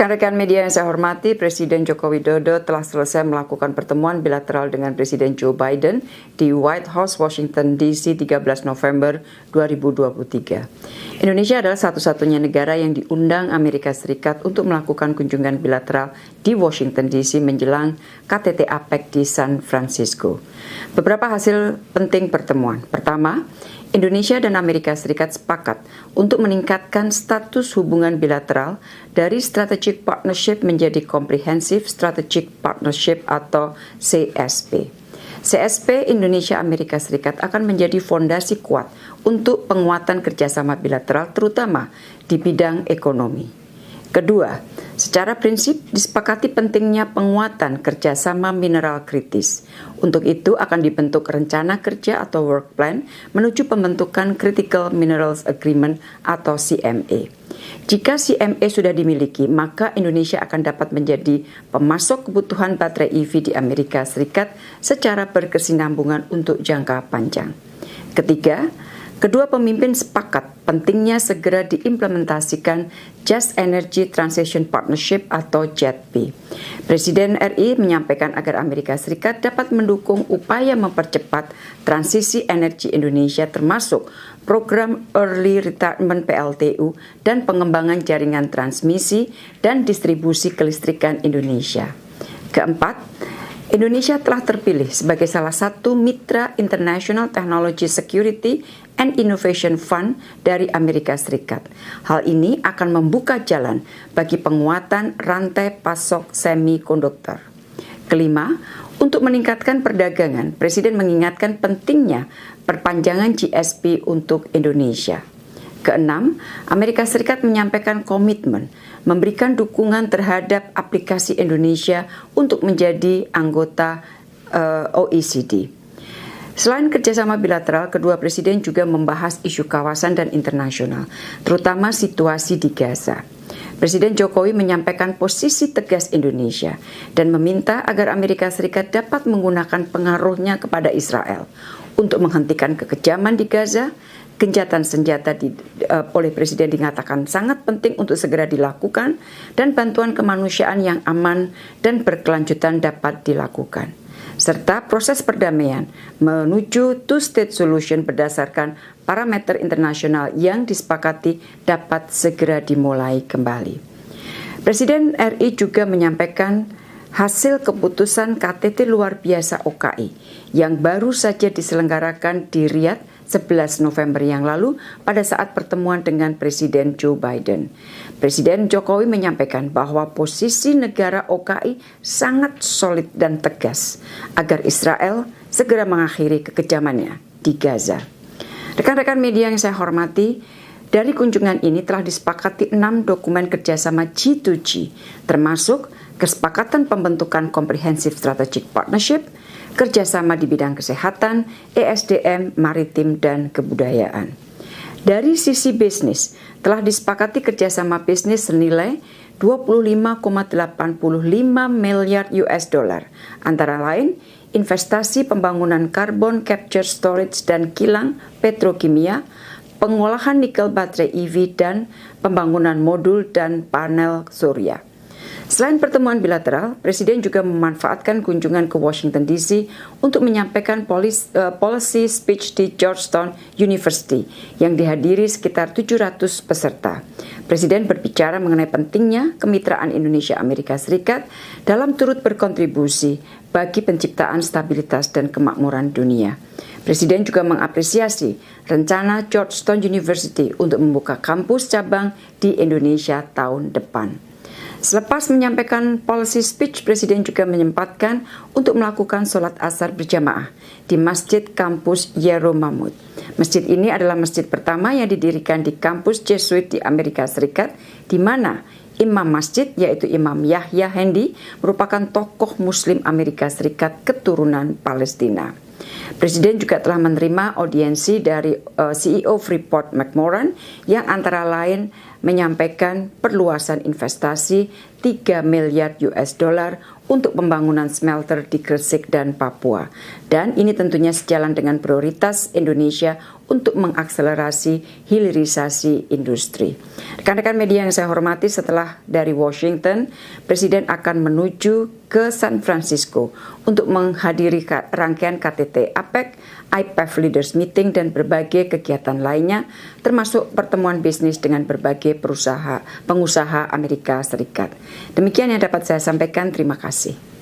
Rekan-rekan media yang saya hormati, Presiden Joko Widodo telah selesai melakukan pertemuan bilateral dengan Presiden Joe Biden di White House, Washington DC 13 November 2023. Indonesia adalah satu-satunya negara yang diundang Amerika Serikat untuk melakukan kunjungan bilateral di Washington DC menjelang KTT APEC di San Francisco. Beberapa hasil penting pertemuan. Pertama, Indonesia dan Amerika Serikat sepakat untuk meningkatkan status hubungan bilateral dari Strategic Partnership menjadi Comprehensive Strategic Partnership atau CSP. CSP Indonesia-Amerika Serikat akan menjadi fondasi kuat untuk penguatan kerjasama bilateral terutama di bidang ekonomi. Kedua, secara prinsip disepakati pentingnya penguatan kerjasama mineral kritis. Untuk itu akan dibentuk rencana kerja atau work plan menuju pembentukan Critical Minerals Agreement atau CMA. Jika CMA sudah dimiliki, maka Indonesia akan dapat menjadi pemasok kebutuhan baterai EV di Amerika Serikat secara berkesinambungan untuk jangka panjang. Ketiga, kedua pemimpin sepakat pentingnya segera diimplementasikan Just Energy Transition Partnership atau JETP. Presiden RI menyampaikan agar Amerika Serikat dapat mendukung upaya mempercepat transisi energi Indonesia termasuk program Early Retirement PLTU dan pengembangan jaringan transmisi dan distribusi kelistrikan Indonesia. Keempat, Indonesia telah terpilih sebagai salah satu mitra International Technology Security and Innovation Fund dari Amerika Serikat. Hal ini akan membuka jalan bagi penguatan rantai pasok semikonduktor. Kelima, untuk meningkatkan perdagangan, Presiden mengingatkan pentingnya perpanjangan GSP untuk Indonesia. Keenam, Amerika Serikat menyampaikan komitmen memberikan dukungan terhadap aplikasi Indonesia untuk menjadi anggota OECD. Selain kerjasama bilateral, kedua presiden juga membahas isu kawasan dan internasional, terutama situasi di Gaza. Presiden Jokowi menyampaikan posisi tegas Indonesia dan meminta agar Amerika Serikat dapat menggunakan pengaruhnya kepada Israel untuk menghentikan kekejaman di Gaza. Gencatan senjata oleh Presiden dikatakan sangat penting untuk segera dilakukan dan bantuan kemanusiaan yang aman dan berkelanjutan dapat dilakukan. Serta proses perdamaian menuju two-state solution berdasarkan parameter internasional yang disepakati dapat segera dimulai kembali. Presiden RI juga menyampaikan hasil keputusan KTT luar biasa OKI yang baru saja diselenggarakan di Riyadh 11 November yang lalu pada saat pertemuan dengan Presiden Joe Biden. Presiden Jokowi menyampaikan bahwa posisi negara OKI sangat solid dan tegas agar Israel segera mengakhiri kekejamannya di Gaza. Rekan-rekan media yang saya hormati, dari kunjungan ini telah disepakati 6 dokumen kerjasama G2G, termasuk kesepakatan pembentukan Comprehensive Strategic Partnership, kerjasama di bidang kesehatan, ESDM, maritim, dan kebudayaan. Dari sisi bisnis, telah disepakati kerjasama bisnis senilai 25,85 miliar US dollar, antara lain investasi pembangunan carbon capture storage dan kilang petrokimia, pengolahan nikel baterai EV, dan pembangunan modul dan panel surya. Selain pertemuan bilateral, Presiden juga memanfaatkan kunjungan ke Washington DC untuk menyampaikan policy speech di Georgetown University yang dihadiri sekitar 700 peserta. Presiden berbicara mengenai pentingnya kemitraan Indonesia-Amerika Serikat dalam turut berkontribusi bagi penciptaan stabilitas dan kemakmuran dunia. Presiden juga mengapresiasi rencana Georgetown University untuk membuka kampus cabang di Indonesia tahun depan. Selepas menyampaikan policy speech, Presiden juga menyempatkan untuk melakukan sholat asar berjamaah di Masjid Kampus Yeromamut. Masjid ini adalah masjid pertama yang didirikan di kampus Jesuit di Amerika Serikat, di mana imam masjid yaitu Imam Yahya Hendi merupakan tokoh Muslim Amerika Serikat keturunan Palestina. Presiden juga telah menerima audiensi dari CEO Freeport McMoran yang antara lain menyampaikan perluasan investasi 3 miliar US dollar untuk pembangunan smelter di Gresik dan Papua. Dan ini tentunya sejalan dengan prioritas Indonesia untuk mengakselerasi hilirisasi industri. Rekan-rekan media yang saya hormati, setelah dari Washington, Presiden akan menuju ke San Francisco untuk menghadiri rangkaian KTT APEC, IPEF Leaders Meeting, dan berbagai kegiatan lainnya, termasuk pertemuan bisnis dengan berbagai pengusaha Amerika Serikat. Demikian yang dapat saya sampaikan. Terima kasih.